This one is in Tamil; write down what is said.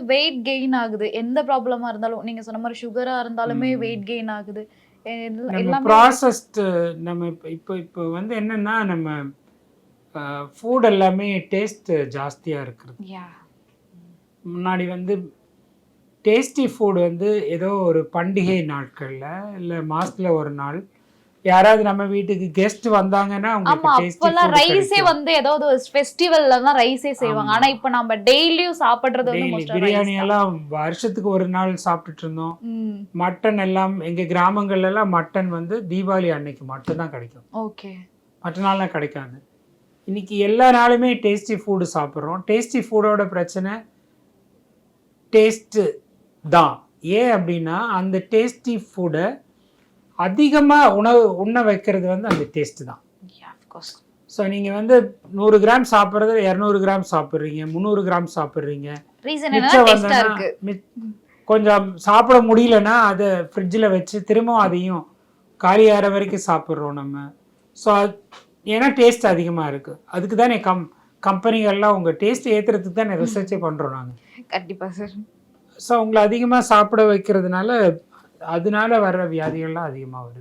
வெயிட் கெயின் ஆகுது. எந்த ப்ராப்ளமா இருந்தாலும் நீங்க சொன்ன மாரி சுகரா இருந்தாலுமே ம். வெயிட் கெயின் ஆகுது. நம்ம எல்லாமே ப்ராசஸ்டு நம்ம இப்போ வந்து என்னன்னா, நம்ம ஃபுட் எல்லாமே டேஸ்ட் ஜாஸ்தியா இருக்குது. யாஹ்! முன்னாடி வந்து டேஸ்டி ஃபுட் வந்து ஏதோ ஒரு பண்டிகை நாட்கள்ல, இல்ல மாசத்துல ஒரு நாள், யாராவது நம்ம வீட்டுக்கு கெஸ்ட் வந்தாங்கன்னா, ஆமா. அவங்களுக்கு டேஸ்டி அப்பல்லாம் ஃபுட் ரைஸே கிடைக்கும். வந்து ஏதாவது ஒரு ஃபெஸ்டிவல்ல தான் ரைஸே செய்வாங்க. ஆமா. ஆனா, இப்ப நம்ம டெய்லியும் சாப்பிடுறது வந்து டெய்லி மோஸ்ட்டா பிரியாணி ரைஸ் தான். எல்லாம் வருஷத்துக்கு ஒரு நாள் சாப்பிட்டுட்டு இருந்தோம். ம். மட்டன் எல்லாம் எங்க கிராமங்கள்ல எல்லாம் மட்டன் வந்து தீபாவளி அன்னைக்கு மட்டும் தான் கிடைக்கும். ஓகே. மற்ற நாள்லாம் கிடைக்காது. இன்னைக்கு எல்லா நாளுமே டேஸ்டி ஃபுட் சாப்பிடுறோம். டேஸ்டி ஃபுட்டோட பிரச்சனை டேஸ்ட்டு தான். ஏன் அப்படின்னா, அந்த டேஸ்டி ஃபுட்ட அதிகமா உண்ண வைக்கிறது வந்து அந்த டேஸ்ட் தான். யாஹ்! Of course. ஸோ நீங்க வந்து 100 கிராம் சாப்பிடுறத 200 கிராம் சாப்பிடுறீங்க, 300 கிராம் சாப்பிடுறீங்க. ரீசன் என்னன்னா மிச்சம் டேஸ்டா வந்ததுன்னா இருக்கு. கொஞ்சம் சாப்பிட முடியலன்னா, அத ஃப்ரிட்ஜ்ல வச்சு திரும்பவும் அதையும் காலியாகிற வரைக்கும் சாப்பிடுறோம் நம்ம. ஸோ ஏன்னா டேஸ்ட் அதிகமா இருக்கு. அதுக்கு தானே கம்பெனிகள்லாம் உங்க டேஸ்ட் ஏத்துறதுக்கு தானே ரிசர்ச்சே பண்றோம் நாங்க. கண்டிப்பா சார். ஸோ உங்கள அதிகமா சாப்பிட வைக்கிறதுனால, அதனால வர்ற வியாதிகள்லாம் அதிகமா வருது.